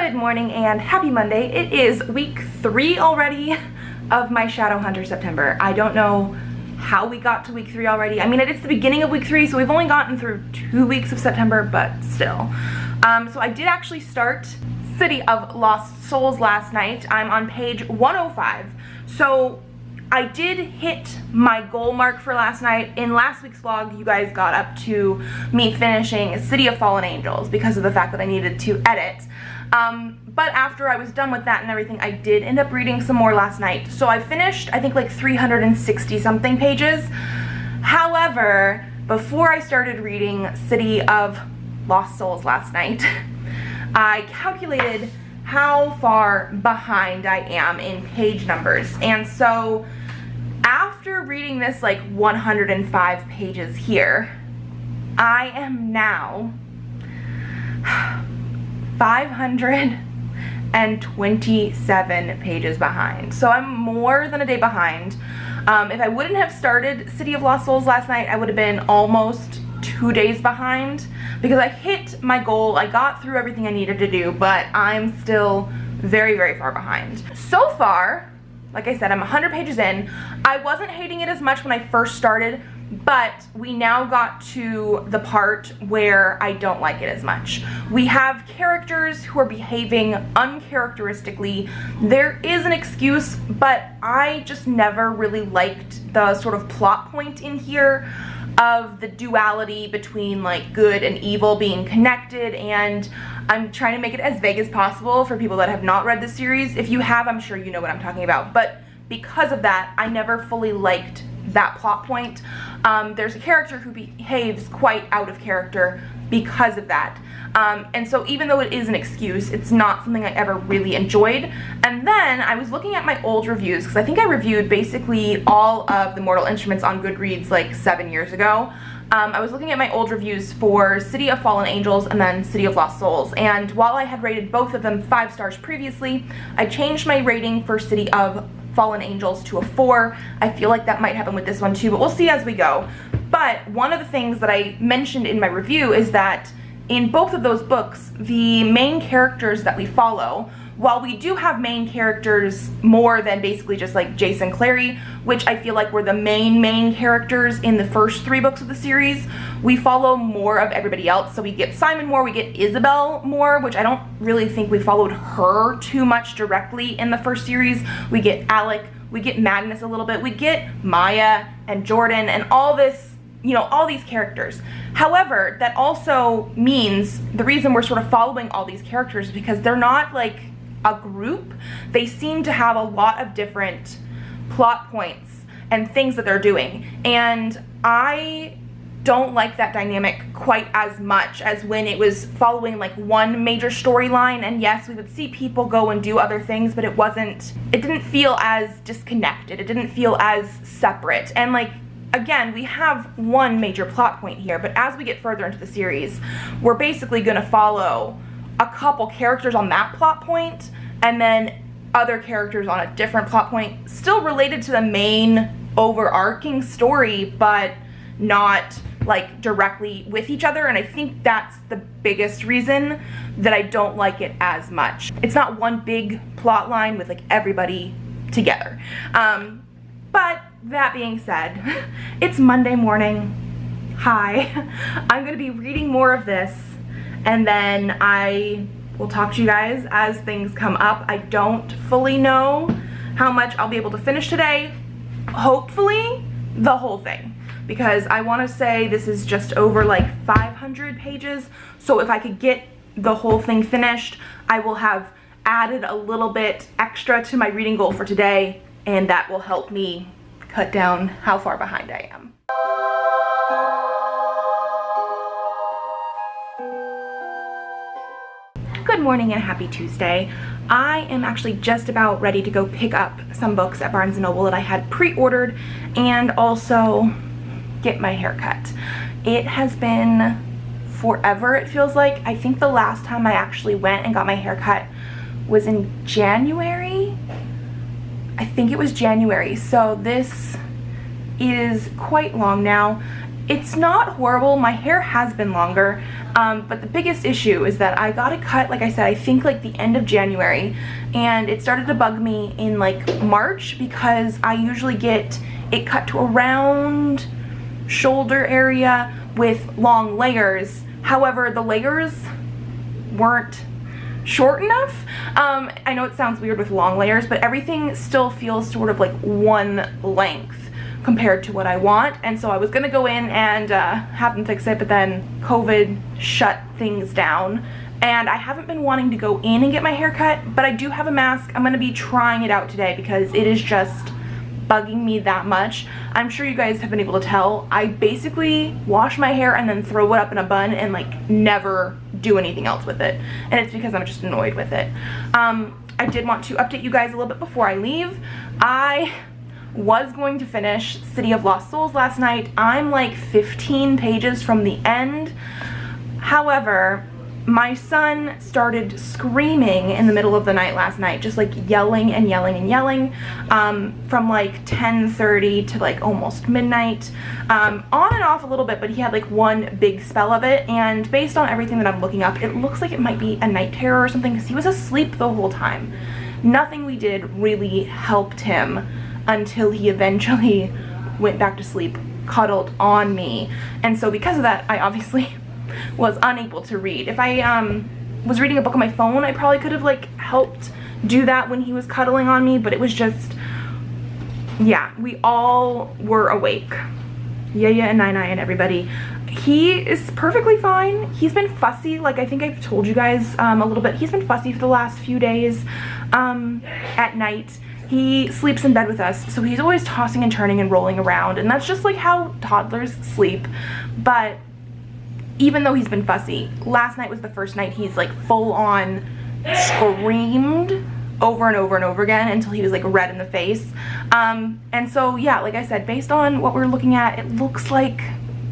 Good morning and happy Monday. It is week 3 already of my Shadowhunter September. I don't know how we got to week 3 already. I mean, it's the beginning of week 3, so we've only gotten through 2 weeks of September, but still. So I did actually start City of Lost Souls last night. I'm on page 105. So I did hit my goal mark for last night. In last week's vlog, you guys got up to me finishing City of Fallen Angels because of the fact that I needed to edit. But after I was done with that and everything, I did end up reading some more last night. So I finished, I think, like 360 something pages. However, before I started reading City of Lost Souls last night, I calculated how far behind I am in page numbers. And so after reading this like 105 pages here, I am now 527 pages behind. So I'm more than a day behind. If I wouldn't have started City of Lost Souls last night, I would have been almost 2 days behind because I hit my goal. I got through everything I needed to do, but I'm still very, very far behind. So far, like I said, I'm 100 pages in. I wasn't hating it as much when I first started, but we now got to the part where I don't like it as much. We have characters who are behaving uncharacteristically. There is an excuse, but I just never really liked the sort of plot point in here of the duality between like good and evil being connected, and I'm trying to make it as vague as possible for people that have not read the series. If you have, I'm sure you know what I'm talking about, but because of that, I never fully liked that plot point. There's a character who behaves quite out of character because of that. And so even though it is an excuse, it's not something I ever really enjoyed. And then I was looking at my old reviews, because I think I reviewed basically all of the Mortal Instruments on Goodreads like 7 years ago. I was looking at my old reviews for City of Fallen Angels and then City of Lost Souls, and while I had rated both of them 5 stars previously, I changed my rating for City of Fallen Angels to a 4. I feel like that might happen with this one too, but we'll see as we go. But one of the things that I mentioned in my review is that in both of those books, the main characters that we follow, while we do have main characters more than basically just like Jace and Clary, which I feel like were the main characters in the first 3 books of the series, we follow more of everybody else. So we get Simon more, we get Isabel more, which I don't really think we followed her too much directly in the first series. We get Alec, we get Magnus a little bit, we get Maya and Jordan and all this, you know, all these characters. However, that also means the reason we're sort of following all these characters is because they're not like a group. They seem to have a lot of different plot points and things that they're doing, and I don't like that dynamic quite as much as when it was following like one major storyline. And yes, we would see people go and do other things, but it didn't feel as disconnected, it didn't feel as separate. And like, again, we have one major plot point here, but as we get further into the series, we're basically going to follow a couple characters on that plot point and then other characters on a different plot point, still related to the main overarching story, but not like directly with each other. And I think that's the biggest reason that I don't like it as much. It's not one big plot line with like everybody together. But that being said, it's Monday morning. Hi. I'm gonna be reading more of this, and then I will talk to you guys as things come up. I don't fully know how much I'll be able to finish today. Hopefully the whole thing, because I want to say this is just over like 500 pages. So if I could get the whole thing finished, I will have added a little bit extra to my reading goal for today, and that will help me cut down how far behind I am. Good morning and happy Tuesday. I am actually just about ready to go pick up some books at Barnes & Noble that I had pre-ordered, and also get my hair cut. It has been forever, it feels like. I think the last time I actually went and got my hair cut was in January. I think it was January, so this is quite long now. It's not horrible. My hair has been longer. But the biggest issue is that I got it cut, like I said, I think like the end of January, and it started to bug me in like March because I usually get it cut to around shoulder area with long layers. However, the layers weren't short enough. I know it sounds weird with long layers, but everything still feels sort of like one length compared to what I want, and so I was gonna go in and have them fix it, but then COVID shut things down, and I haven't been wanting to go in and get my hair cut, but I do have a mask. I'm gonna be trying it out today because it is just bugging me that much. I'm sure you guys have been able to tell. I basically wash my hair and then throw it up in a bun and like never do anything else with it, and it's because I'm just annoyed with it. I did want to update you guys a little bit before I leave. I was going to finish City of Lost Souls last night. I'm like 15 pages from the end. However, my son started screaming in the middle of the night last night, just like yelling and yelling and yelling, from like 10:30 to like almost midnight, on and off a little bit, but he had like one big spell of it, and based on everything that I'm looking up, it looks like it might be a night terror or something because he was asleep the whole time. Nothing we did really helped him until he eventually went back to sleep, cuddled on me, and so because of that, I obviously was unable to read. If I was reading a book on my phone, I probably could have like helped do that when he was cuddling on me, but it was just, yeah, we all were awake. Yaya and Nai and everybody. He is perfectly fine. He's been fussy, like I think I've told you guys a little bit. He's been fussy for the last few days at night. He sleeps in bed with us, so he's always tossing and turning and rolling around, and that's just like how toddlers sleep. But even though he's been fussy, last night was the first night he's like full on screamed over and over and over again until he was like red in the face. And so yeah, like I said, based on what we're looking at, it looks like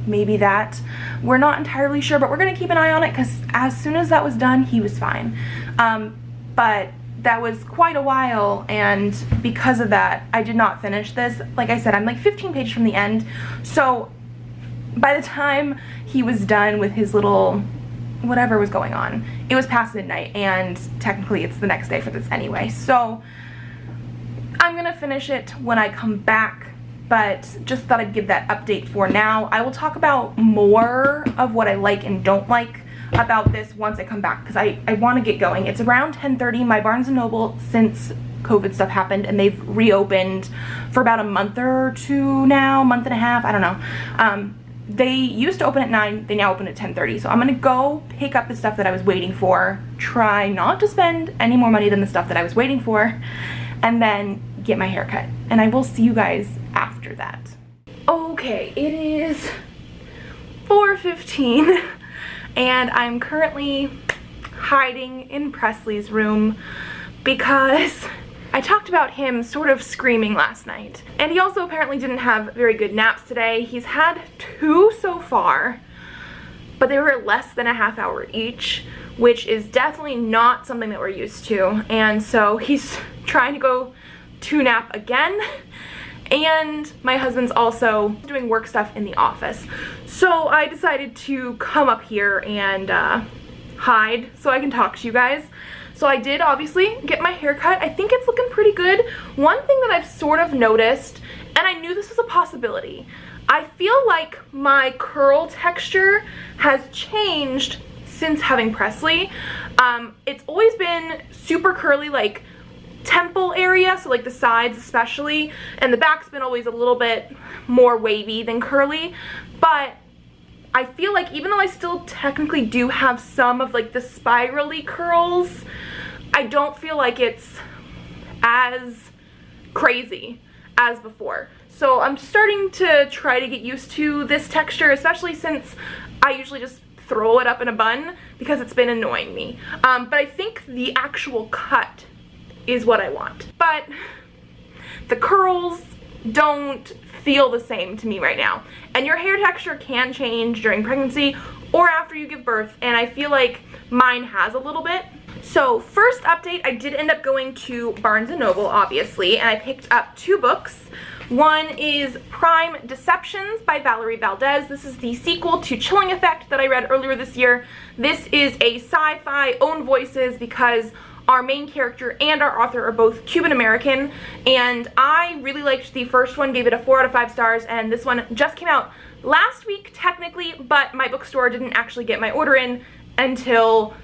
maybe that. We're not entirely sure, but we're gonna keep an eye on it because as soon as that was done, he was fine. But that was quite a while, and because of that, I did not finish this. Like I said, I'm like 15 pages from the end, so by the time he was done with his little whatever was going on, it was past midnight, and technically it's the next day for this anyway. So I'm gonna finish it when I come back, but just thought I'd give that update for now. I will talk about more of what I like and don't like about this once I come back because I want to get going. It's around 10:30. My Barnes & Noble, since COVID stuff happened, and they've reopened for about a month or two now, month and a half, I don't know. They used to open at 9, they now open at 10:30. So I'm gonna go pick up the stuff that I was waiting for, try not to spend any more money than the stuff that I was waiting for, and then get my hair cut. And I will see you guys after that. Okay, it is 4:15 and I'm currently hiding in Presley's room because I talked about him sort of screaming last night. And he also apparently didn't have very good naps today. He's had 2 so far, but they were less than a half hour each, which is definitely not something that we're used to. And so he's trying to go to nap again. And my husband's also doing work stuff in the office. So I decided to come up here and hide so I can talk to you guys. So I did obviously get my hair cut. I think it's looking pretty good. One thing that I've sort of noticed, and I knew this was a possibility, I feel like my curl texture has changed since having Presley. It's always been super curly, like temple area, so like the sides especially, and the back's been always a little bit more wavy than curly, but I feel like even though I still technically do have some of like the spirally curls, I don't feel like it's as crazy as before. So I'm starting to try to get used to this texture, especially since I usually just throw it up in a bun because it's been annoying me. But I think the actual cut is what I want. But the curls don't feel the same to me right now. And your hair texture can change during pregnancy or after you give birth, and I feel like mine has a little bit. So first update, I did end up going to Barnes & Noble, obviously, and I picked up 2 books. One is Prime Deceptions by Valerie Valdez. This is the sequel to Chilling Effect that I read earlier this year. This is a sci-fi own voices because our main character and our author are both Cuban American, and I really liked the first one, gave it a 4 out of 5 stars, and this one just came out last week technically, but my bookstore didn't actually get my order in until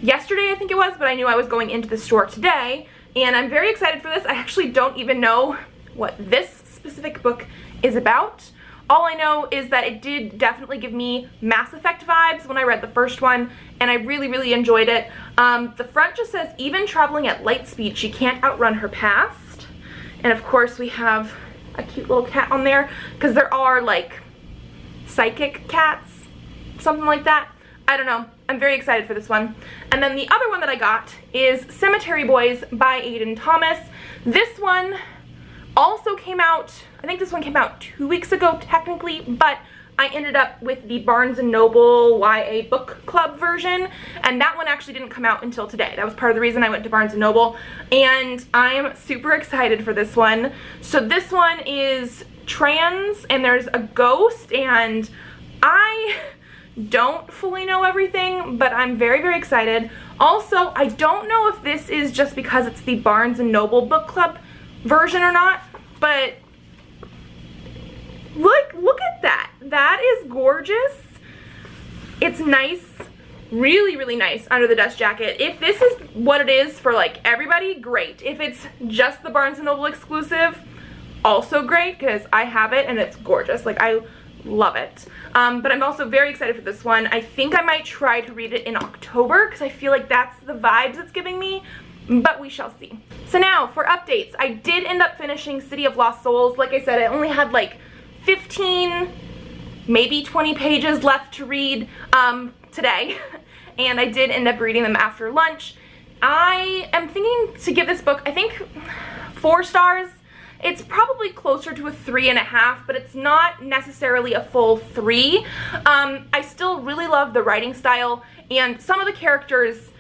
yesterday, I think it was, but I knew I was going into the store today, and I'm very excited for this. I actually don't even know what this specific book is about. All I know is that it did definitely give me Mass Effect vibes when I read the first one, and I really enjoyed it. The front just says, even traveling at light speed, she can't outrun her past. And of course we have a cute little cat on there, because there are like psychic cats, something like that. I don't know. I'm very excited for this one. And then the other one that I got is Cemetery Boys by Aiden Thomas. This one also came out, I think this one came out 2 weeks ago technically, but I ended up with the Barnes & Noble YA book club version, and that one actually didn't come out until today. That was part of the reason I went to Barnes & Noble, and I'm super excited for this one. So this one is trans, and there's a ghost, and I don't fully know everything, but I'm very excited. Also, I don't know if this is just because it's the Barnes & Noble book club version or not, but look at that. That is gorgeous. It's nice, really nice under the dust jacket. If this is what it is for like everybody, great. If it's just the Barnes & Noble exclusive, also great, because I have it and it's gorgeous. Like, I love it. But I'm also very excited for this one. I think I might try to read it in October because I feel like that's the vibes it's giving me, but we shall see. So now for updates, I did end up finishing City of Lost Souls. Like I said, I only had like 15, maybe 20 pages left to read today, and I did end up reading them after lunch. I am thinking to give this book, I think, 4 stars. It's probably closer to a 3.5, but it's not necessarily a full 3. I still really love the writing style, and some of the characters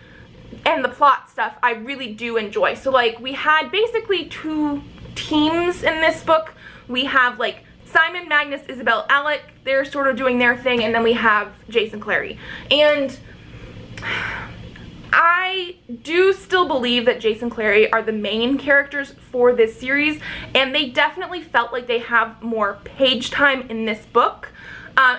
and the plot stuff I really do enjoy. So like, we had basically 2 teams in this book. We have like Simon, Magnus, Isabel, Alec, they're sort of doing their thing, and then we have Jason Clary. And I do still believe that Jason Clary are the main characters for this series, and they definitely felt like they have more page time in this book.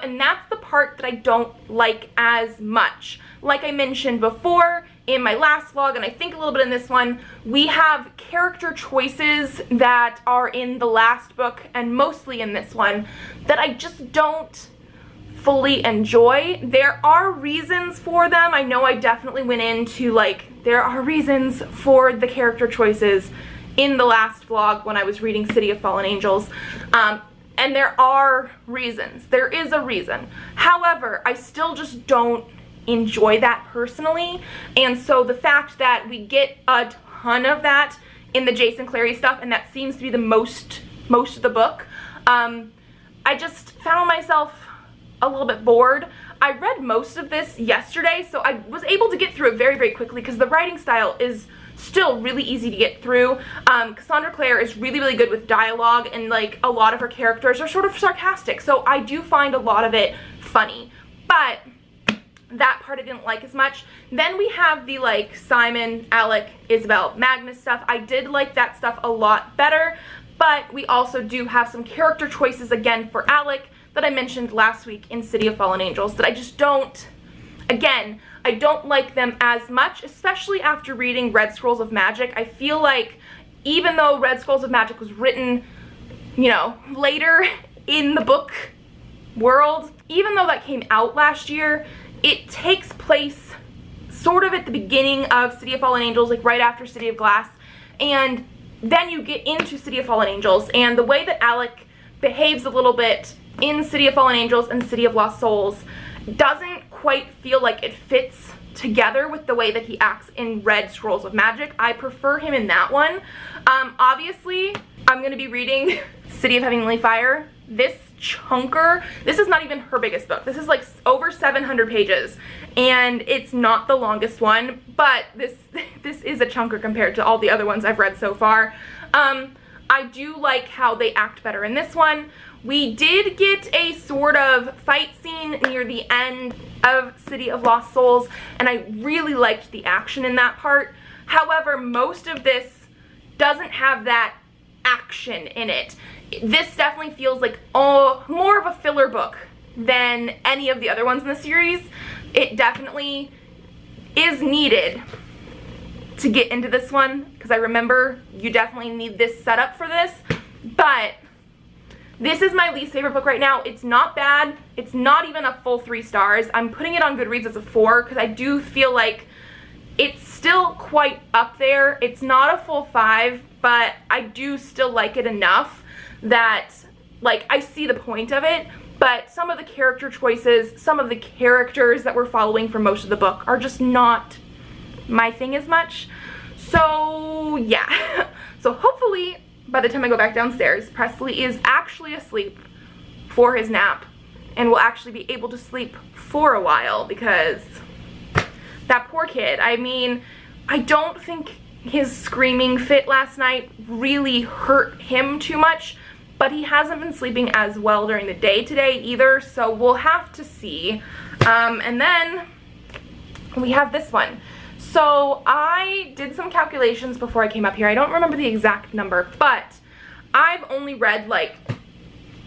And that's the part that I don't like as much. Like I mentioned before in my last vlog, and I think a little bit in this one, we have character choices that are in the last book and mostly in this one that I just don't fully enjoy. There are reasons for them. I know I definitely went into like, there are reasons for the character choices in the last vlog when I was reading City of Fallen Angels. And there are reasons. There is a reason. However, I still just don't enjoy that personally. And so the fact that we get a ton of that in the Jason Clary stuff, and that seems to be the most of the book, I just found myself a little bit bored. I read most of this yesterday, so I was able to get through it very quickly because the writing style is still really easy to get through. Cassandra Clare is really good with dialogue, and like a lot of her characters are sort of sarcastic, so I do find a lot of it funny, but that part I didn't like as much. Then we have the like Simon, Alec, Isabel, Magnus stuff. I did like that stuff a lot better, but we also do have some character choices again for Alec that I mentioned last week in City of Fallen Angels that I just don't, again, I don't like them as much, especially after reading Red Scrolls of Magic. I feel like even though Red Scrolls of Magic was written, you know, later in the book world, even though that came out last year, it takes place sort of at the beginning of City of Fallen Angels, like right after City of Glass, and then you get into City of Fallen Angels, and the way that Alec behaves a little bit in City of Fallen Angels and City of Lost Souls doesn't quite feel like it fits together with the way that he acts in Red Scrolls of Magic. I prefer him in that one. Obviously, I'm going to be reading City of Heavenly Fire. This chunker, this is not even her biggest book. This is like over 700 pages, and it's not the longest one, but this is a chunker compared to all the other ones I've read so far. I do like how they act better in this one. We did get a sort of fight scene near the end of City of Lost Souls, and I really liked the action in that part. However, most of this doesn't have that action in it. This definitely feels like more of a filler book than any of the other ones in the series. It definitely is needed to get into this one, because I remember you definitely need this setup for this, but this is my least favorite book right now. It's not bad. It's not even a full 3 stars. I'm putting it on Goodreads as a 4 because I do feel like it's still quite up there. It's not a full 5, but I do still like it enough that, like, I see the point of it, but some of the character choices, some of the characters that we're following for most of the book are just not my thing as much. So, yeah. So hopefully by the time I go back downstairs, Presley is actually asleep for his nap and will actually be able to sleep for a while, because that poor kid, I mean, I don't think his screaming fit last night really hurt him too much, but he hasn't been sleeping as well during the day today either, so we'll have to see. And then we have this one. So I did some calculations before I came up here. I don't remember the exact number, but I've only read like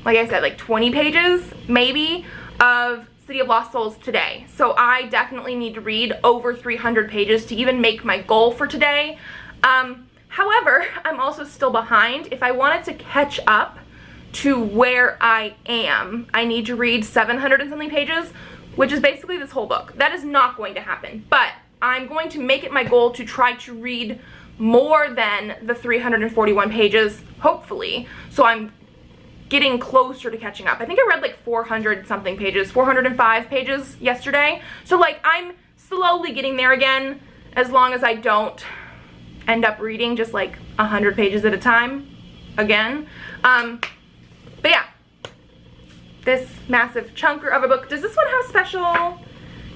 I said, like 20 pages maybe of City of Lost Souls today. So I definitely need to read over 300 pages to even make my goal for today. However, I'm also still behind. If I wanted to catch up to where I am, I need to read 700 and something pages, which is basically this whole book. That is not going to happen, but I'm going to make it my goal to try to read more than the 341 pages, hopefully, so I'm getting closer to catching up. I think I read like 400 something pages, 405 pages yesterday, so like I'm slowly getting there again, as long as I don't end up reading just like 100 pages at a time again. But yeah, this massive chunker of a book. Does this one have special?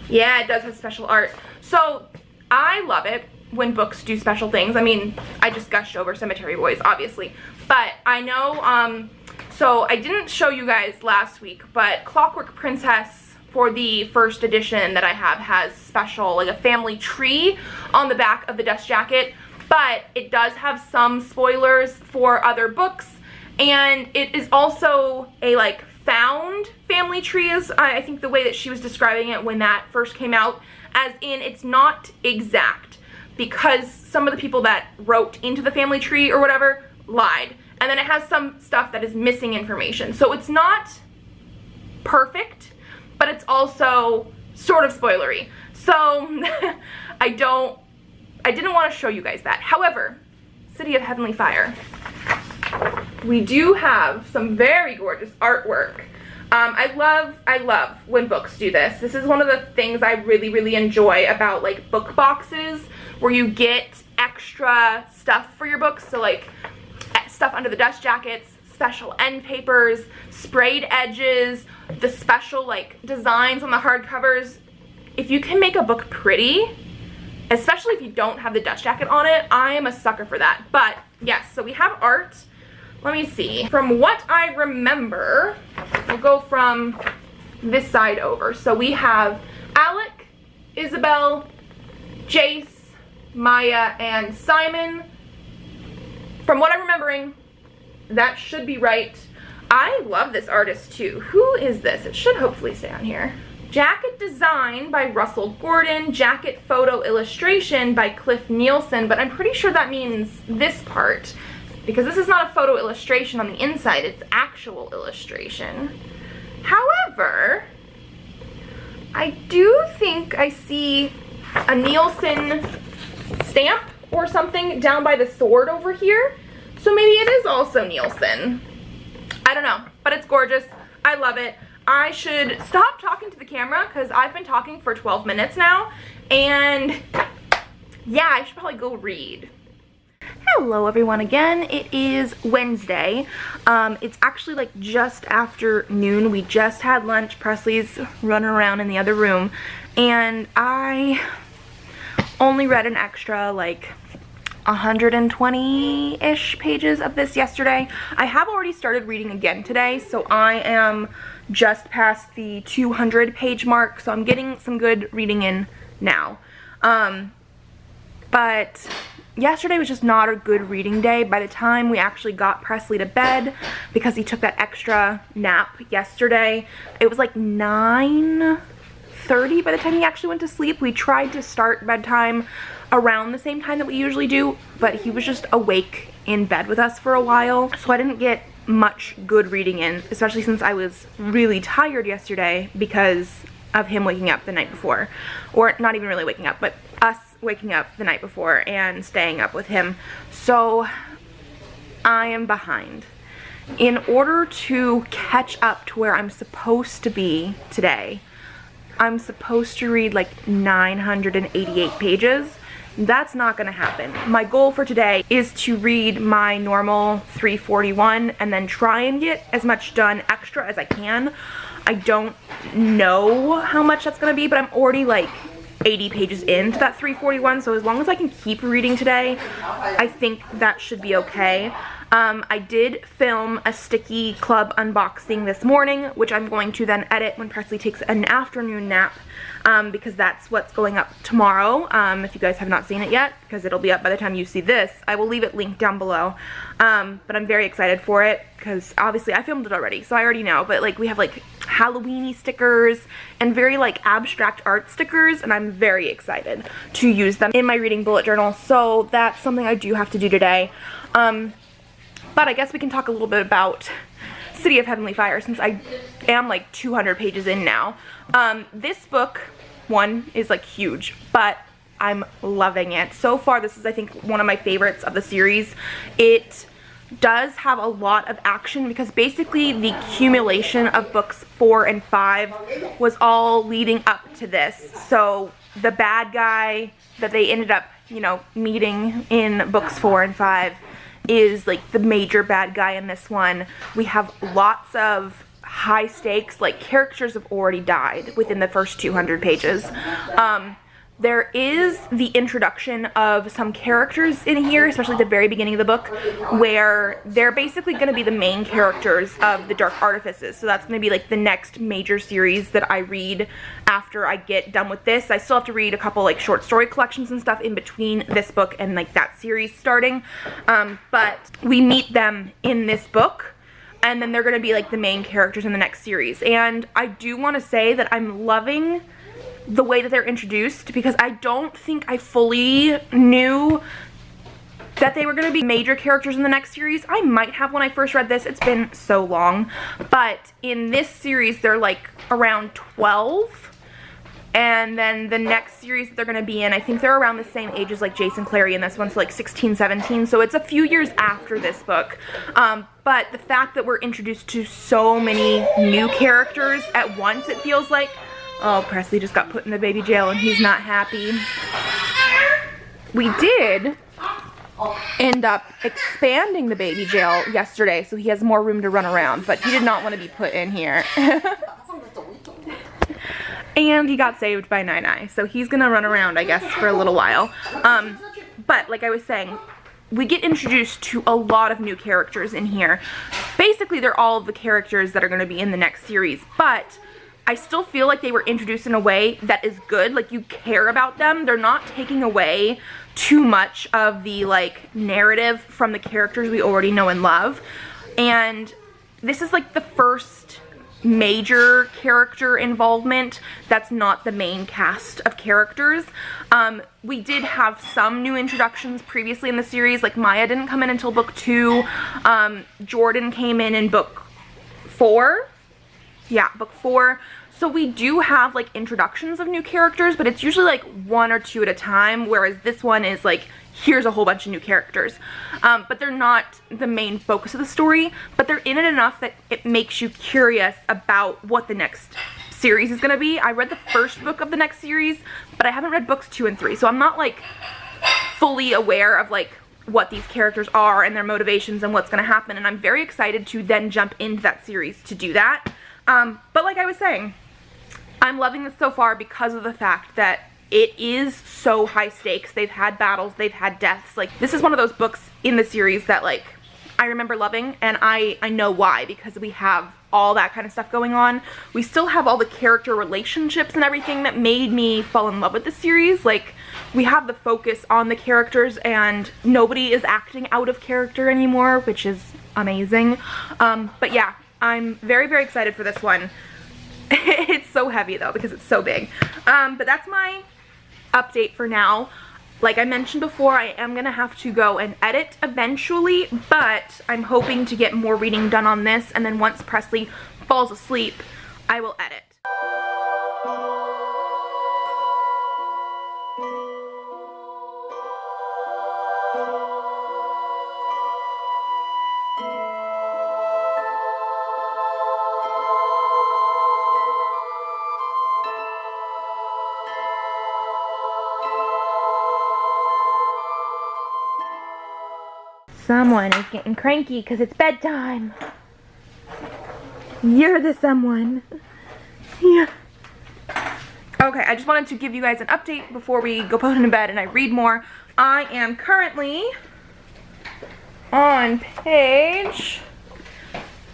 Yeah, it does have special art. So I love it when books do special things. I mean, I just gushed over Cemetery Boys, obviously, but I know, so I didn't show you guys last week, but Clockwork Princess for the first edition that I have has special, like a family tree on the back of the dust jacket, but it does have some spoilers for other books, and it is also a like found family tree, is I think the way that she was describing it when that first came out, as in it's not exact, because some of the people that wrote into the family tree or whatever lied, and then it has some stuff that is missing information, so it's not perfect, but it's also sort of spoilery, so I didn't want to show you guys that. However, City of Heavenly Fire, we do have some very gorgeous artwork. I love when books do this. This is one of the things I really enjoy about like book boxes, where you get extra stuff for your books. So like stuff under the dust jackets, special end papers, sprayed edges, the special like designs on the hardcovers. If you can make a book pretty, especially if you don't have the dust jacket on it, I am a sucker for that. But yes, so we have art. Let me see. From what I remember, we'll go from this side over. So we have Alec, Isabel, Jace, Maya, and Simon. From what I'm remembering, that should be right. I love this artist too. Who is this? It should hopefully say on here. Jacket design by Russell Gordon, jacket photo illustration by Cliff Nielsen, but I'm pretty sure that means this part, because this is not a photo illustration on the inside, it's actual illustration. However, I do think I see a Nielsen stamp or something down by the sword over here, so maybe it is also Nielsen. I don't know, but it's gorgeous. I love it. I should stop talking to the camera because I've been talking for 12 minutes now, and yeah, I should probably go read. Hello everyone again. It is Wednesday. It's actually like just after noon. We just had lunch. Presley's running around in the other room, and I only read an extra like 120-ish pages of this yesterday. I have already started reading again today, so I am just past the 200 page mark, so I'm getting some good reading in now. But yesterday was just not a good reading day. By the time we actually got Presley to bed, because he took that extra nap yesterday, it was like 9:30 by the time he actually went to sleep. We tried to start bedtime around the same time that we usually do, but he was just awake in bed with us for a while, so I didn't get much good reading in, especially since I was really tired yesterday because of him waking up the night before. Or not even really waking up, but us waking up the night before and staying up with him. So I am behind. In order to catch up to where I'm supposed to be today, I'm supposed to read like 988 pages. That's not gonna happen. My goal for today is to read my normal 341 and then try and get as much done extra as I can. I don't know how much that's gonna be, but I'm already like 80 pages into that 341, so as long as I can keep reading today, I think that should be okay. I did film a Sticky Club unboxing this morning, which I'm going to then edit when Presley takes an afternoon nap, because that's what's going up tomorrow, if you guys have not seen it yet, because it'll be up by the time you see this. I will leave it linked down below, but I'm very excited for it, because obviously I filmed it already, so I already know, but like we have like Halloween-y stickers and very like abstract art stickers, and I'm very excited to use them in my reading bullet journal, so that's something I do have to do today. But I guess we can talk a little bit about City of Heavenly Fire, since I am like 200 pages in now. This book, one, is like huge, but I'm loving it. So far, this is I think one of my favorites of the series. It does have a lot of action because basically the accumulation of books 4 and 5 was all leading up to this. So the bad guy that they ended up, you know, meeting in books 4 and 5 is like the major bad guy in this one. We have lots of high stakes, like characters have already died within the first 200 pages. There is the introduction of some characters in here, especially at the very beginning of the book, where they're basically going to be the main characters of the Dark Artifices. So that's going to be like the next major series that I read after I get done with this. I still have to read a couple like short story collections and stuff in between this book and like that series starting. But we meet them in this book, and then they're going to be like the main characters in the next series. And I do want to say that I'm loving the way that they're introduced, because I don't think I fully knew that they were going to be major characters in the next series. I might have when I first read this. It's been so long. But in this series, they're like around 12. And then the next series that they're going to be in, I think they're around the same age as like Jason Clary in this one, so like 16, 17. So it's a few years after this book. But the fact that we're introduced to so many new characters at once, it feels like. Oh, Presley just got put in the baby jail and he's not happy. We did end up expanding the baby jail yesterday, so he has more room to run around, but he did not want to be put in here. And he got saved by Nine-Eye, so he's gonna run around, I guess, for a little while. But like I was saying, we get introduced to a lot of new characters in here. Basically, they're all of the characters that are gonna be in the next series, but I still feel like they were introduced in a way that is good. Like, you care about them. They're not taking away too much of the like narrative from the characters we already know and love. And this is like the first major character involvement that's not the main cast of characters. We did have some new introductions previously in the series. Like, Maya didn't come in until book 2. Jordan came in book 4. Yeah, book 4. So we do have like introductions of new characters, but it's usually like 1 or 2 at a time, whereas this one is like, here's a whole bunch of new characters. But they're not the main focus of the story, but they're in it enough that it makes you curious about what the next series is going to be. I read the first book of the next series, but I haven't read books 2 and 3, so I'm not like fully aware of like what these characters are and their motivations and what's going to happen, and I'm very excited to then jump into that series to do that. But like I was saying, I'm loving this so far because of the fact that it is so high stakes. They've had battles, they've had deaths. Like, this is one of those books in the series that, like, I remember loving, and I know why, because we have all that kind of stuff going on. We still have all the character relationships and everything that made me fall in love with the series. Like, we have the focus on the characters, and nobody is acting out of character anymore, which is amazing. But yeah, I'm very, very excited for this one. It's so heavy though, because it's so big. But that's my update for now. Like I mentioned before, I am gonna have to go and edit eventually, but I'm hoping to get more reading done on this, and then once Presley falls asleep, I will edit. Someone is getting cranky because it's bedtime. You're the someone. Yeah. Okay, I just wanted to give you guys an update before we go put in bed and I read more. I am currently on page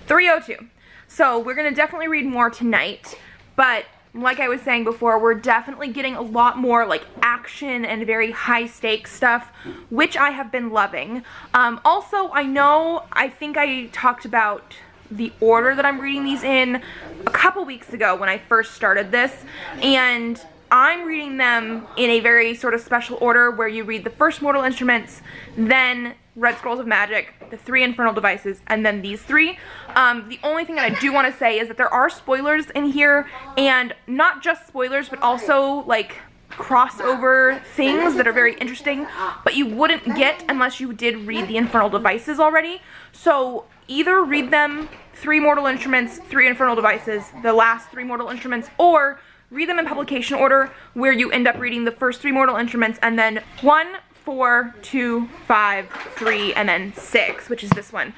302. So we're going to definitely read more tonight, but like I was saying before, we're definitely getting a lot more like action and very high stakes stuff, which I have been loving. Also, I think I talked about the order that I'm reading these in a couple weeks ago when I first started this, and I'm reading them in a very sort of special order where you read the first Mortal Instruments, then Red Scrolls of Magic, the 3 Infernal Devices, and then these 3. The only thing that I do want to say is that there are spoilers in here, and not just spoilers, but also like crossover things that are very interesting, but you wouldn't get unless you did read the Infernal Devices already. So either read them 3 Mortal Instruments, 3 Infernal Devices, the last 3 Mortal Instruments, or read them in publication order where you end up reading the first 3 Mortal Instruments and then 1, 4, 2, 5, 3, and then 6, which is this one.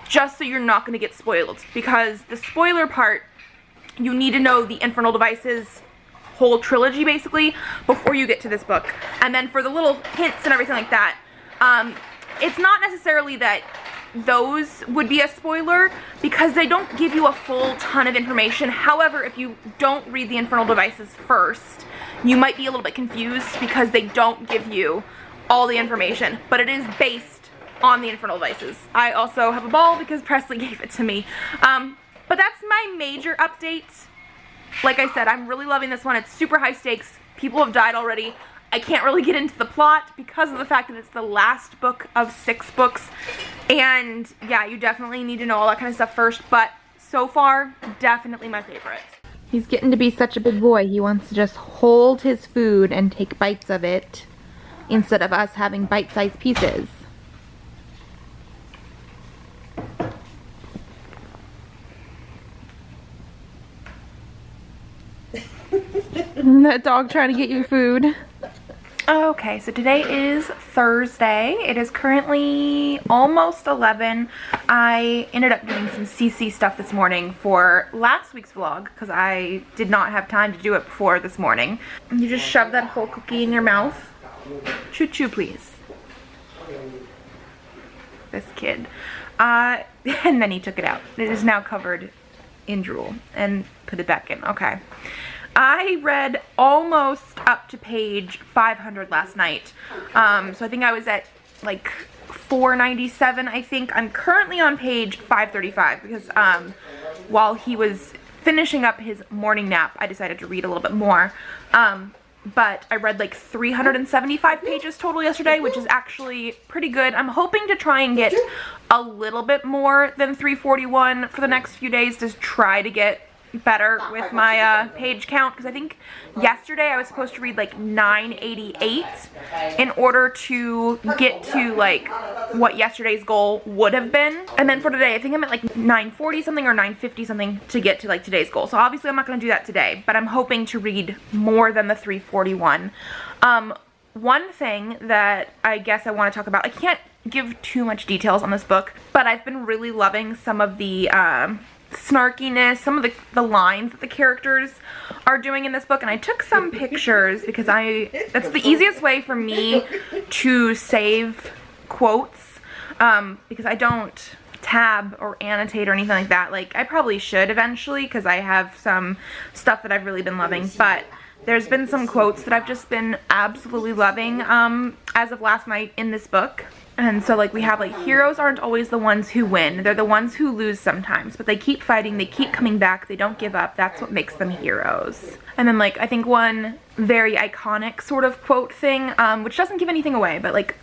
Just so you're not going to get spoiled, because the spoiler part, you need to know the Infernal Devices whole trilogy basically before you get to this book. And then for the little hints and everything like that, it's not necessarily that those would be a spoiler because they don't give you a full ton of information. However, if you don't read the Infernal Devices first, you might be a little bit confused because they don't give you all the information, but it is based on the Infernal Devices. I also have a ball because Presley gave it to me. But that's my major update. Like I said, I'm really loving this one. It's super high stakes. People have died already. I can't really get into the plot because of the fact that it's the last book of 6 books. And yeah, you definitely need to know all that kind of stuff first, but so far, definitely my favorite. He's getting to be such a big boy. He wants to just hold his food and take bites of it instead of us having bite-sized pieces. That dog trying to get you food. Okay, so today is Thursday. It is currently almost 11. I ended up doing some CC stuff this morning for last week's vlog because I did not have time to do it before this morning. You just shove that whole cookie in your mouth. Choo choo, please. This kid. And then he took it out. It is now covered in drool and put it back in. Okay. I read almost up to page 500 last night. So I think I was at like 497, I think. I'm currently on page 535 because while he was finishing up his morning nap, I decided to read a little bit more. But I read like 375 pages total yesterday, which is actually pretty good. I'm hoping to try and get a little bit more than 341 for the next few days to try to get better with my page count, because I think yesterday I was supposed to read like 988 in order to get to like what yesterday's goal would have been. And then for today I think I'm at like 940 something or 950 something to get to like today's goal. So obviously I'm not going to do that today, but I'm hoping to read more than the 341. One thing that I guess I want to talk about, I can't give too much details on this book, but I've been really loving some of the snarkiness, some of the lines that the characters are doing in this book. And I took some pictures because that's the easiest way for me to save quotes, because I don't tab or annotate or anything like that. Like, I probably should eventually because I have some stuff that I've really been loving, but there's been some quotes that I've just been absolutely loving as of last night in this book. And so, like, we have, like, heroes aren't always the ones who win. They're the ones who lose sometimes, but they keep fighting, they keep coming back, they don't give up. That's what makes them heroes. And then, like, I think one very iconic sort of quote thing, which doesn't give anything away, but, like,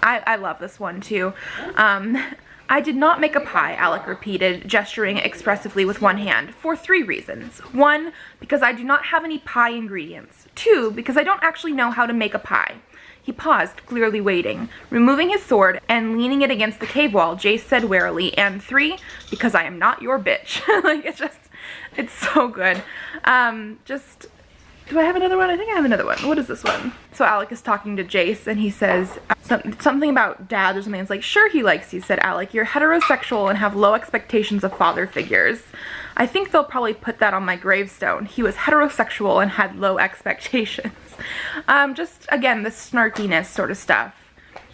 I love this one too. I did not make a pie, Alec repeated, gesturing expressively with one hand, for 3 reasons. 1, because I do not have any pie ingredients. 2, because I don't actually know how to make a pie. He paused, clearly waiting. Removing his sword and leaning it against the cave wall, Jace said warily, and 3, because I am not your bitch. Like, it's so good. Do I have another one? I think I have another one. What is this one? So Alec is talking to Jace and he says something about dad or something. It's like, sure he likes you, said Alec. You're heterosexual and have low expectations of father figures. I think they'll probably put that on my gravestone. He was heterosexual and had low expectations. Just, again, the snarkiness sort of stuff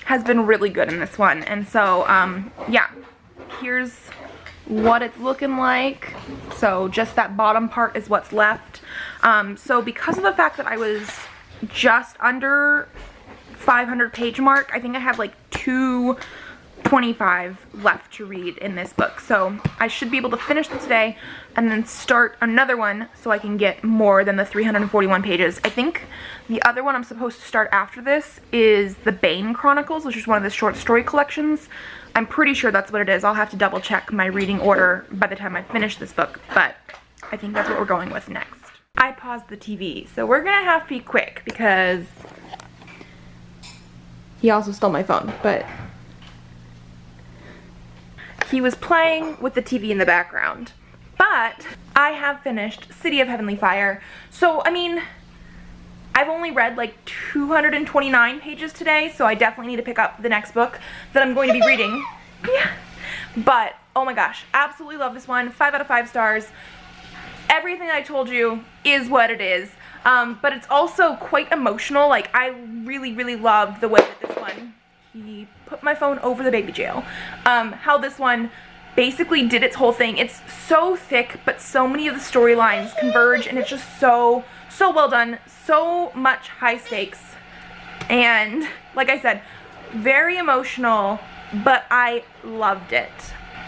has been really good in this one. And so, yeah, here's what it's looking like. So just that bottom part is what's left. So because of the fact that I was just under 500 page mark, I think I have like 225 left to read in this book. So I should be able to finish this today and then start another one so I can get more than the 341 pages. I think the other one I'm supposed to start after this is the Bane Chronicles, which is one of the short story collections. I'm pretty sure that's what it is. I'll have to double check my reading order by the time I finish this book, but I think that's what we're going with next. I paused the TV, so we're gonna have to be quick because he also stole my phone, but he was playing with the TV in the background. But I have finished City of Heavenly Fire, so I mean, I've only read like 229 pages today, so I definitely need to pick up the next book that I'm going to be reading. Yeah. But, oh my gosh, absolutely love this one. 5 out of 5 stars. Everything I told you is what it is. But it's also quite emotional. Like, I really, really loved the way that this one, he put my phone over the baby jail. How this one basically did its whole thing. It's so thick, but so many of the storylines converge, and it's just so well done. So much high stakes. And, like I said, very emotional, but I loved it.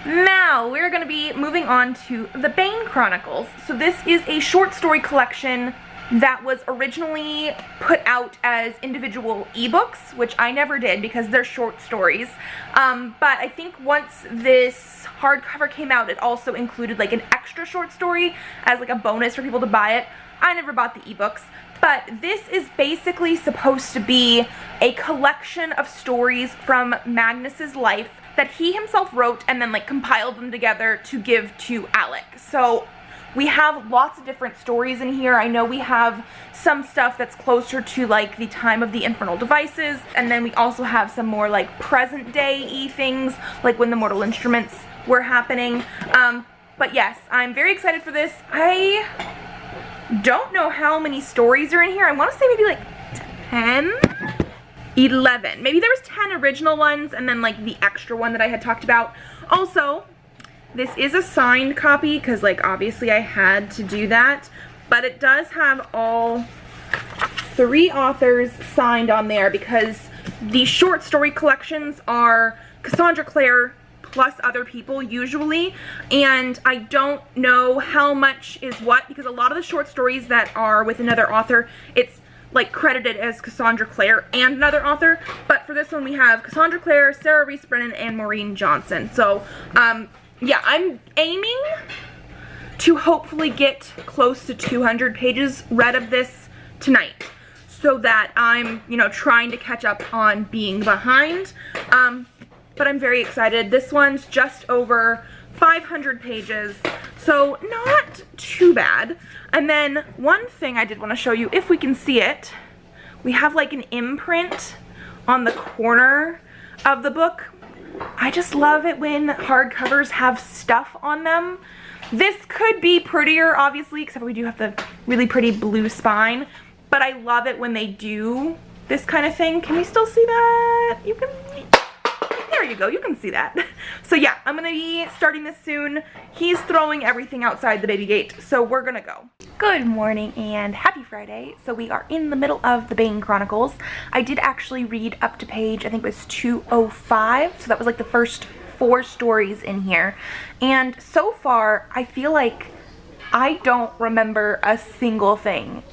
Now, we're going to be moving on to the Bane Chronicles. So this is a short story collection that was originally put out as individual ebooks, which I never did because they're short stories. But I think once this hardcover came out, it also included like an extra short story as like a bonus for people to buy it. I never bought the ebooks. But this is basically supposed to be a collection of stories from Magnus's life that he himself wrote and then like compiled them together to give to Alec. So we have lots of different stories in here. I know we have some stuff that's closer to like the time of the Infernal Devices, and then we also have some more like present day-y things, like when the Mortal Instruments were happening. But yes, I'm very excited for this. I don't know how many stories are in here. I want to say maybe like 10? 11. Maybe there was 10 original ones and then like the extra one that I had talked about. Also, this is a signed copy because like obviously I had to do that, but it does have all 3 authors signed on there because the short story collections are Cassandra Clare plus other people usually, and I don't know how much is what because a lot of the short stories that are with another author, it's like credited as Cassandra Clare and another author, but for this one we have Cassandra Clare, Sarah Reese Brennan, and Maureen Johnson. So yeah, I'm aiming to hopefully get close to 200 pages read of this tonight so that I'm, you know, trying to catch up on being behind. But I'm very excited. This one's just over 500 pages, so not too bad. And then one thing I did want to show you, if we can see it, we have like an imprint on the corner of the book. I just love it when hardcovers have stuff on them. This could be prettier, obviously, except we do have the really pretty blue spine, but I love it when they do this kind of thing. Can we still see that? You can, there you go, you can see that. So yeah, I'm gonna be starting this soon. He's throwing everything outside the baby gate, so we're gonna go. Good morning and happy Friday. So we are in the middle of the Bane Chronicles. I did actually read up to page, I think it was 205, so that was like the first 4 stories in here. And so far, I feel like I don't remember a single thing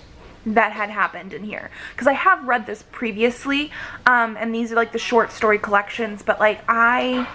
that had happened in here, because I have read this previously, and these are like the short story collections, but like I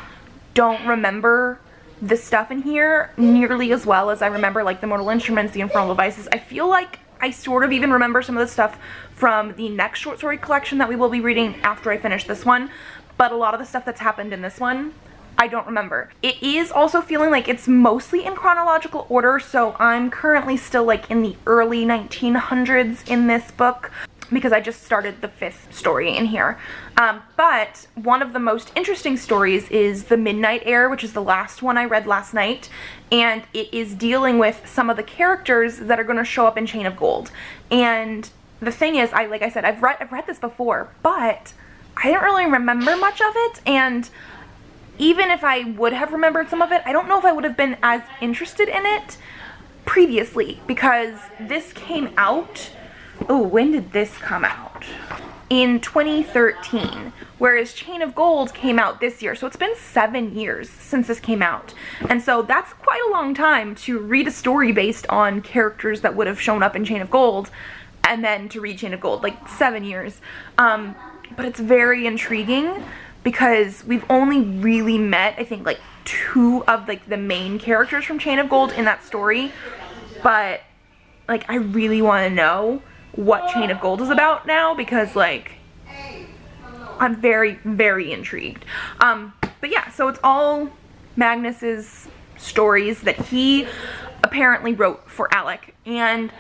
don't remember the stuff in here nearly as well as I remember like the Mortal Instruments, the Infernal Devices. I feel like I sort of even remember some of the stuff from the next short story collection that we will be reading after I finish this one, but a lot of the stuff that's happened in this one I don't remember. It is also feeling like it's mostly in chronological order, so I'm currently still like in the early 1900s in this book because I just started the 5th story in here. But one of the most interesting stories is The Midnight Heir, which is the last one I read last night, and it is dealing with some of the characters that are going to show up in Chain of Gold. And the thing is, like I said, I've read this before, but I didn't really remember much of it, and even if I would have remembered some of it, I don't know if I would have been as interested in it previously, because this came out, oh, when did this come out? In 2013, whereas Chain of Gold came out this year, so it's been 7 years since this came out. And so that's quite a long time to read a story based on characters that would have shown up in Chain of Gold, and then to read Chain of Gold, like 7 years. But it's very intriguing, because we've only really met, I think, like 2 of like the main characters from Chain of Gold in that story, but like I really want to know what Chain of Gold is about now, because like I'm very, very intrigued. But yeah, so it's all Magnus's stories that he apparently wrote for Alec, and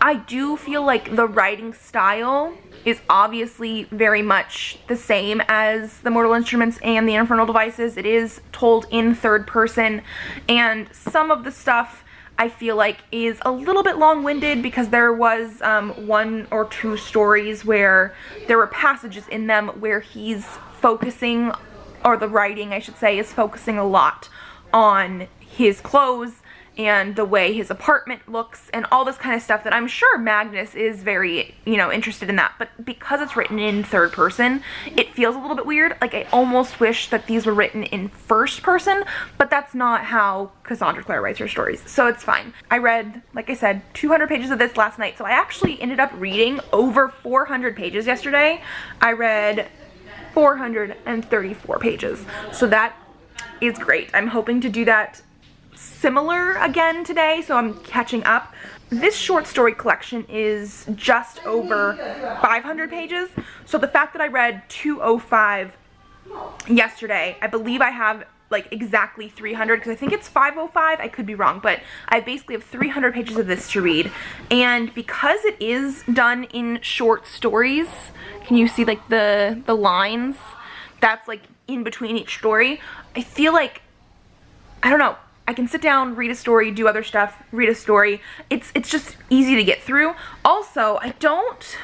I do feel like the writing style is obviously very much the same as the Mortal Instruments and the Infernal Devices. It is told in 3rd person, and some of the stuff I feel like is a little bit long-winded, because there was 1 or 2 stories where there were passages in them where he's focusing, or the writing I should say, is focusing a lot on his clothes and the way his apartment looks and all this kind of stuff that I'm sure Magnus is very, you know, interested in that. But because it's written in 3rd person, it feels a little bit weird. Like I almost wish that these were written in 1st person, but that's not how Cassandra Clare writes her stories, so it's fine. I read, like I said, 200 pages of this last night, so I actually ended up reading over 400 pages yesterday. I read 434 pages, so that is great. I'm hoping to do that similar again today, so I'm catching up. This short story collection is just over 500 pages, so the fact that I read 205 yesterday, I believe I have like exactly 300, because I think it's 505, I could be wrong, but I basically have 300 pages of this to read. And because it is done in short stories, can you see like the lines that's like in between each story? I feel like, I don't know, I can sit down, read a story, do other stuff, read a story. It's just easy to get through. Also, I don't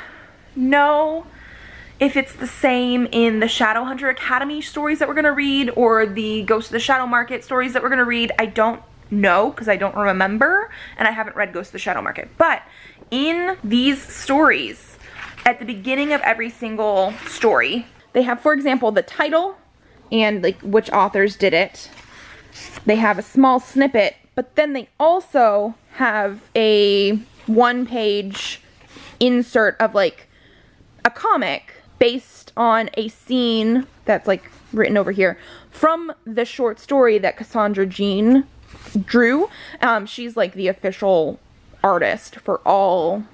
know if it's the same in the Shadowhunter Academy stories that we're going to read, or the Ghost of the Shadow Market stories that we're going to read. I don't know, because I don't remember, and I haven't read Ghost of the Shadow Market. But in these stories, at the beginning of every single story, they have, for example, the title and like which authors did it. They have a small snippet, but then they also have a 1-page insert of like a comic based on a scene that's like written over here from the short story that Cassandra Jean drew. She's like the official artist for all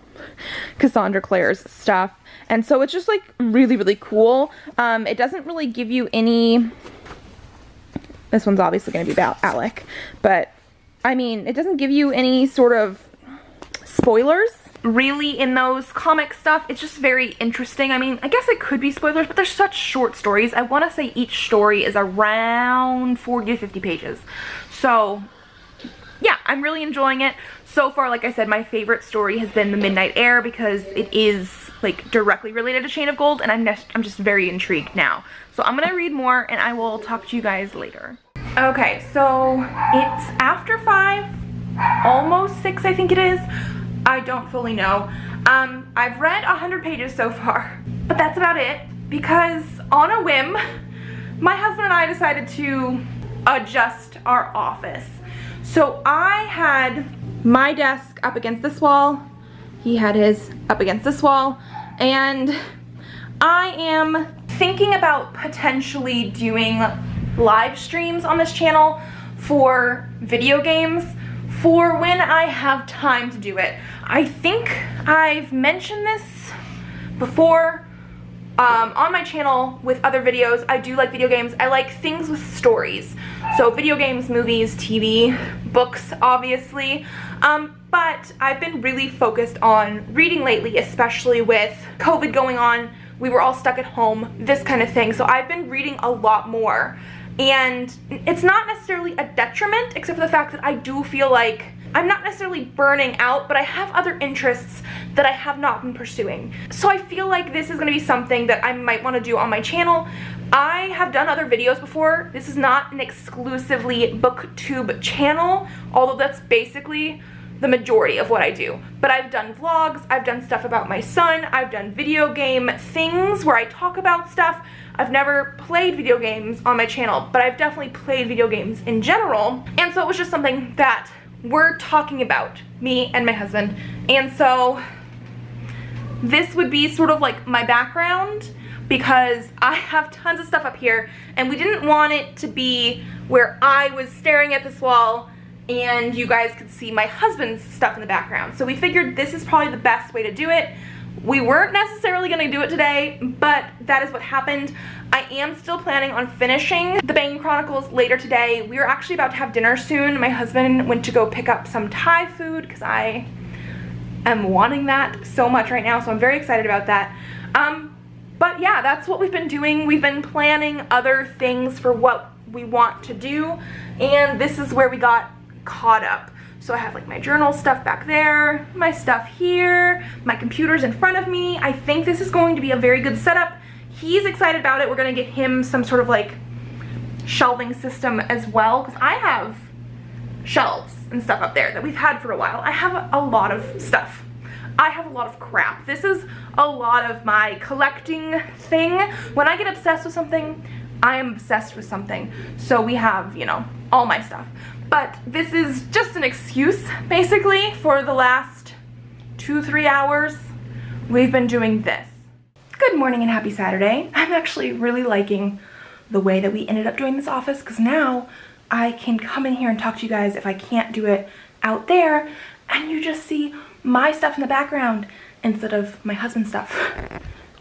Cassandra Clare's stuff, and so it's just like really, really cool. It doesn't really give you any, this one's obviously going to be about Alec, but I mean, it doesn't give you any sort of spoilers really in those comic stuff. It's just very interesting. I mean, I guess it could be spoilers, but they're such short stories. I want to say each story is around 40 to 50 pages. So yeah, I'm really enjoying it. So far, like I said, my favorite story has been The Midnight Heir because it is like directly related to Chain of Gold, and I'm just very intrigued now. So I'm gonna read more and I will talk to you guys later. Okay, so it's after 5, almost 6 I think it is. I don't fully know. I've read 100 pages so far, but that's about it because on a whim, my husband and I decided to adjust our office. So I had my desk up against this wall, he had his up against this wall, and I am thinking about potentially doing live streams on this channel for video games for when I have time to do it. I think I've mentioned this before on my channel with other videos. I do like video games. I like things with stories. So video games, movies, TV, books, obviously. But I've been really focused on reading lately, especially with COVID going on. We were all stuck at home, this kind of thing. So I've been reading a lot more. And it's not necessarily a detriment, except for the fact that I do feel like I'm not necessarily burning out, but I have other interests that I have not been pursuing. So I feel like this is gonna be something that I might wanna do on my channel. I have done other videos before. This is not an exclusively booktube channel, although that's basically the majority of what I do. But I've done vlogs, I've done stuff about my son, I've done video game things where I talk about stuff. I've never played video games on my channel, but I've definitely played video games in general. And so it was just something that we're talking about, me and my husband. And so this would be sort of like my background because I have tons of stuff up here and we didn't want it to be where I was staring at this wall and you guys could see my husband's stuff in the background. So we figured this is probably the best way to do it. We weren't necessarily gonna do it today, but that is what happened. I am still planning on finishing the Bane Chronicles later today. We are actually about to have dinner soon. My husband went to go pick up some Thai food because I am wanting that so much right now, so I'm very excited about that. But yeah, that's what we've been doing. We've been planning other things for what we want to do, and this is where we got caught up. So I have like my journal stuff back there, my stuff here, my computer's in front of me. I think this is going to be a very good setup. He's excited about it. We're gonna get him some sort of like shelving system as well, because I have shelves and stuff up there that we've had for a while. I have a lot of stuff. I have a lot of crap. This is a lot of my collecting thing. When I get obsessed with something, I am obsessed with something. So we have, you know, all my stuff. But this is just an excuse, basically, for the last 2-3 hours. We've been doing this. Good morning and happy Saturday. I'm actually really liking the way that we ended up doing this office because now I can come in here and talk to you guys if I can't do it out there, and you just see my stuff in the background instead of my husband's stuff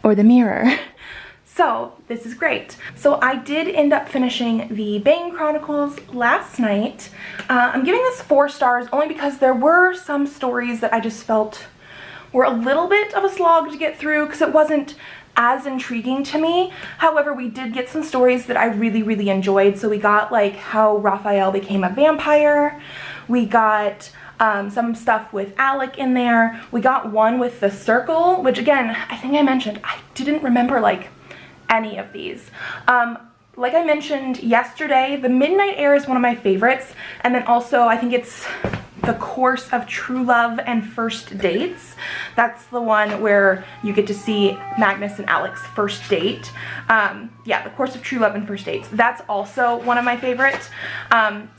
or the mirror. So this is great. So I did end up finishing the Bane Chronicles last night. I'm giving this 4 stars only because there were some stories that I just felt were a little bit of a slog to get through because it wasn't as intriguing to me. However, we did get some stories that I really, really enjoyed. So we got like how Raphael became a vampire. We got some stuff with Alec in there. We got one with the circle, which again, I think I mentioned, I didn't remember like any of these. Like I mentioned yesterday, The Midnight Heir is one of my favorites, and then also I think it's The Course of True Love and First Dates. That's the one where you get to see Magnus and Alec's first date. Yeah, The Course of True Love and First Dates. That's also one of my favorites.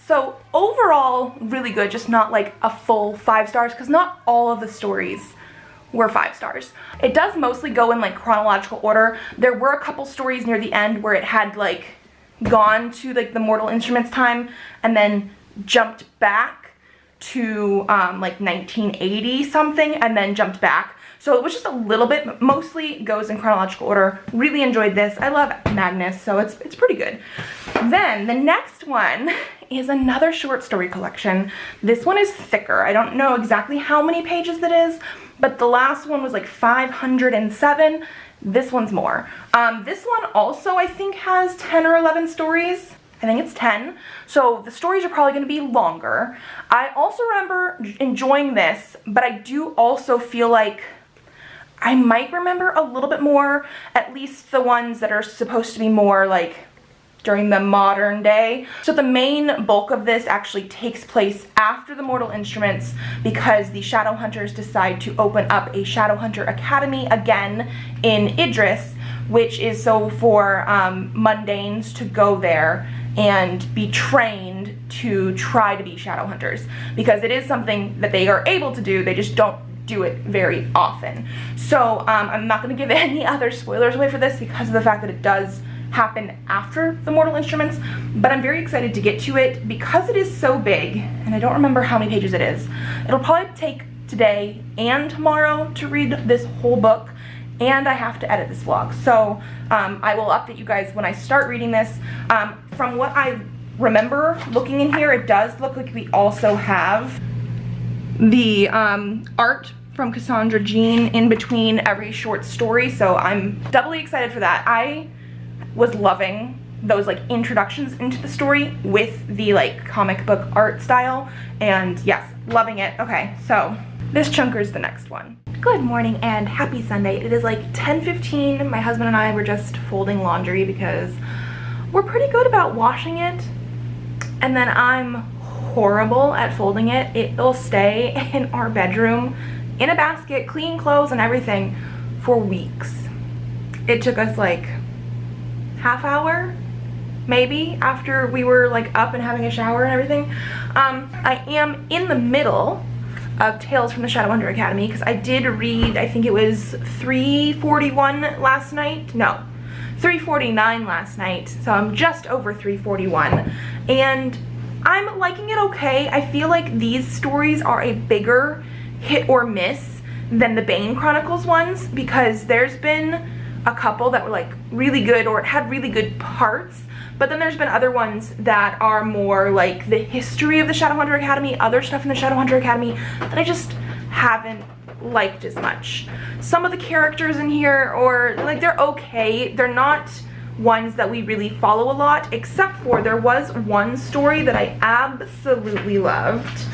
So overall, really good, just not like a full 5 stars, because not all of the stories were 5 stars. It does mostly go in like chronological order. There were a couple stories near the end where it had like gone to like the Mortal Instruments time and then jumped back to like 1980 something and then jumped back. So it was just a little bit, mostly goes in chronological order. Really enjoyed this. I love Magnus, so it's pretty good. Then the next one is another short story collection. This one is thicker. I don't know exactly how many pages that is, but the last one was like 507. This one's more. This one also I think has 10 or 11 stories. I think it's 10. So the stories are probably going to be longer. I also remember enjoying this, but I do also feel like I might remember a little bit more, at least the ones that are supposed to be more like during the modern day. So the main bulk of this actually takes place after the Mortal Instruments, because the Shadowhunters decide to open up a Shadowhunter Academy again in Idris, which is so for mundanes to go there and be trained to try to be Shadowhunters, because it is something that they are able to do, they just don't do it very often. So I'm not going to give any other spoilers away for this because of the fact that it does happen after the Mortal Instruments, but I'm very excited to get to it because it is so big, and I don't remember how many pages it is. It'll probably take today and tomorrow to read this whole book, and I have to edit this vlog. So I will update you guys when I start reading this. From what I remember looking in here, it does look like we also have the art from Cassandra Jean in between every short story, so I'm doubly excited for that. I was loving those like introductions into the story with the like comic book art style, and yes, loving it. Okay, so this chunker is the next one. Good morning and happy Sunday. It is like 10:15. My husband and I were just folding laundry because we're pretty good about washing it, and then I'm horrible at folding it. It'll stay in our bedroom in a basket, clean clothes and everything, for weeks. It took us like half hour maybe after we were like up and having a shower and everything. I am in the middle of Tales from the Shadowhunter Academy because I did read, I think it was 341 last night. No, 349 last night. So I'm just over 341 and I'm liking it okay. I feel like these stories are a bigger hit or miss than the Bane Chronicles ones, because there's been a couple that were like really good or it had really good parts, but then there's been other ones that are more like the history of the Shadowhunter Academy, other stuff in the Shadowhunter Academy that I just haven't liked as much. Some of the characters in here, or like, they're okay, they're not ones that we really follow a lot, except for there was one story that I absolutely loved,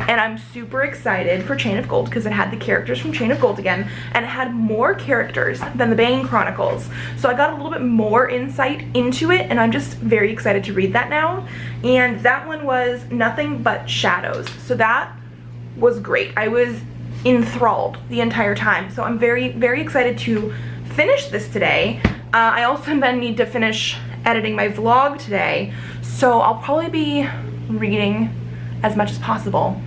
and I'm super excited for Chain of Gold because it had the characters from Chain of Gold again, and it had more characters than the Bane Chronicles, so I got a little bit more insight into it, and I'm just very excited to read that now. And that one was Nothing But Shadows, so that was great. I was enthralled the entire time, so I'm very, very excited to finish this today. I also then need to finish editing my vlog today, so I'll probably be reading as much as possible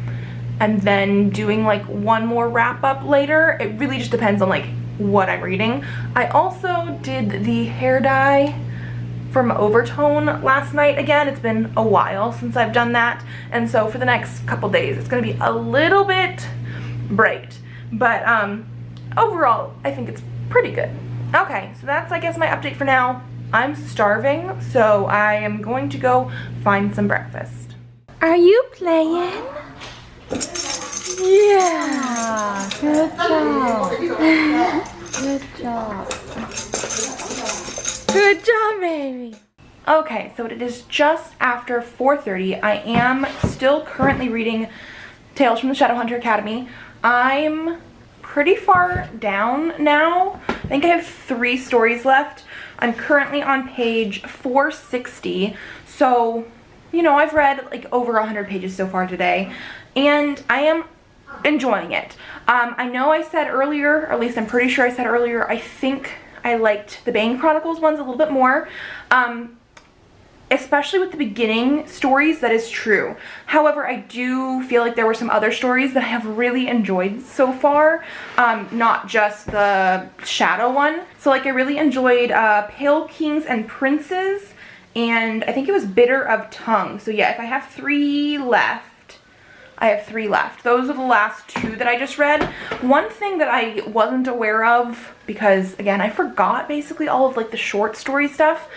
and then doing like one more wrap up later. It really just depends on like what I'm reading. I also did the hair dye from Overtone last night again. It's been a while since I've done that, and so for the next couple days it's gonna be a little bit bright, but overall I think it's pretty good. Okay, so that's, I guess, my update for now. I'm starving, so I am going to go find some breakfast. Are you playing? Yeah. Good job. Good job. Good job, baby. Okay, so it is just after 4:30. I am still currently reading Tales from the Shadowhunter Academy. I'm pretty far down now. I think I have 3 stories left. I'm currently on page 460, so you know, I've read like over 100 pages so far today, and I am enjoying it. I know I said earlier, or at least I'm pretty sure I said earlier, I think I liked the Bane Chronicles ones a little bit more. Especially with the beginning stories, that is true. However, I do feel like there were some other stories that I have really enjoyed so far, not just the Shadow one. So like I really enjoyed Pale Kings and Princes, and I think it was Bitter of Tongue. So yeah, if I have 3 left, I have 3 left. Those are the last 2 that I just read. One thing that I wasn't aware of, because again, I forgot basically all of like the short story stuff.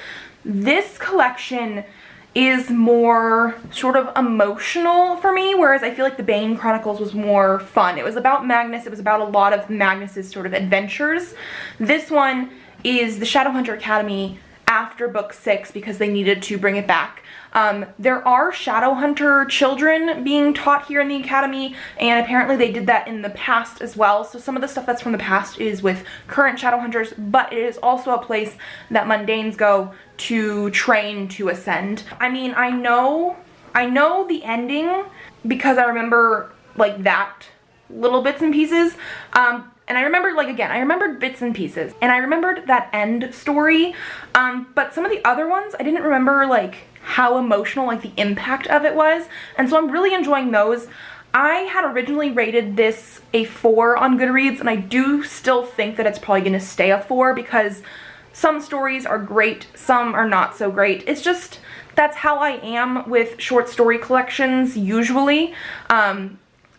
This collection is more sort of emotional for me, whereas I feel like the Bane Chronicles was more fun. It was about Magnus, it was about a lot of Magnus's sort of adventures. This one is the Shadowhunter Academy after book 6 because they needed to bring it back. There are Shadowhunter children being taught here in the academy, and apparently they did that in the past as well. So some of the stuff that's from the past is with current Shadowhunters, but it is also a place that mundanes go to train to ascend. I mean, I know the ending because I remember like that little bits and pieces. And I remembered, like, again, I remembered bits and pieces, and I remembered that end story, but some of the other ones, I didn't remember, like, how emotional, like, the impact of it was, and so I'm really enjoying those. I had originally rated this a 4 on Goodreads, and I do still think that it's probably gonna stay a 4 because some stories are great, some are not so great. It's just, that's how I am with short story collections, usually.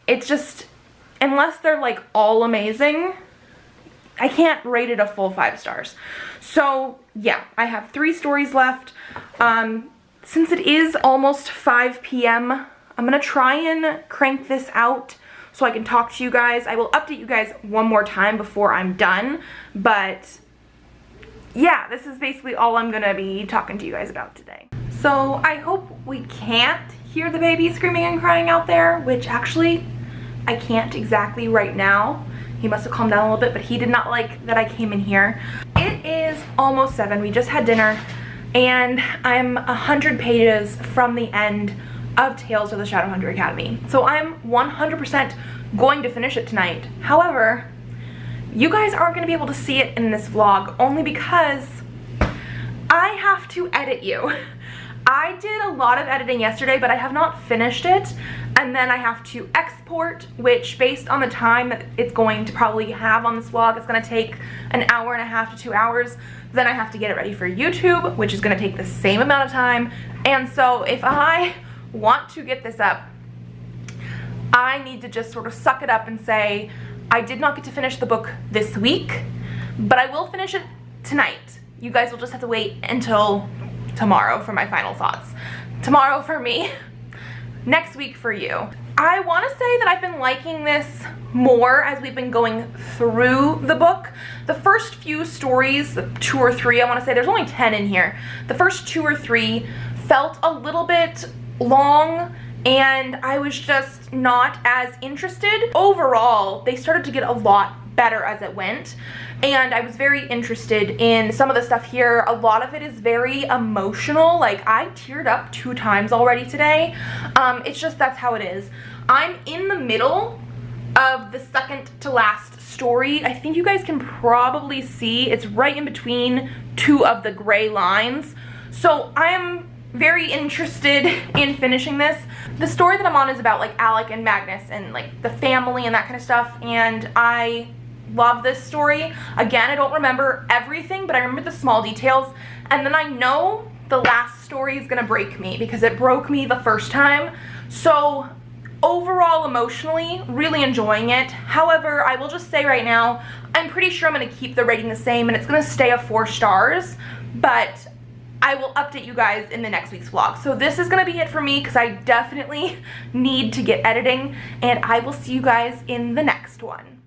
It's just, unless they're like all amazing, I can't rate it a full 5 stars. So yeah, I have 3 stories left. Since it is almost 5 p.m, I'm gonna try and crank this out so I can talk to you guys. I will update you guys one more time before I'm done, but yeah, this is basically all I'm gonna be talking to you guys about today. So I hope we can't hear the baby screaming and crying out there, which actually I can't exactly right now. He must have calmed down a little bit, but he did not like that I came in here. It is almost 7. We just had dinner, and I'm 100 pages from the end of Tales of the Shadowhunter Academy. So I'm 100% going to finish it tonight. However, you guys aren't going to be able to see it in this vlog only because I have to edit you. I did a lot of editing yesterday, but I have not finished it, and then I have to export, which based on the time that it's going to probably have on this vlog, it's going to take an hour and a half to 2 hours. Then I have to get it ready for YouTube, which is going to take the same amount of time, and so if I want to get this up, I need to just sort of suck it up and say, I did not get to finish the book this week, but I will finish it tonight. You guys will just have to wait until tomorrow for my final thoughts. Tomorrow for me, next week for you. I want to say that I've been liking this more as we've been going through the book. The first few stories, 2 or 3, I want to say, there's only 10 in here. The first 2 or 3 felt a little bit long, and I was just not as interested. Overall, they started to get a lot better as it went, and I was very interested in some of the stuff here. A lot of it is very emotional. Like, I teared up 2 times already today. It's just, that's how it is. I'm in the middle of the second to last story. I think you guys can probably see it's right in between 2 of the gray lines. So I am very interested in finishing this. The story that I'm on is about like Alec and Magnus and like the family and that kind of stuff, and I love this story. Again, I don't remember everything, but I remember the small details, and then I know the last story is gonna break me because it broke me the first time. So overall, emotionally, really enjoying it. However, I will just say right now, I'm pretty sure I'm gonna keep the rating the same, and it's gonna stay a 4 stars, but I will update you guys in the next week's vlog. So this is gonna be it for me because I definitely need to get editing, and I will see you guys in the next one.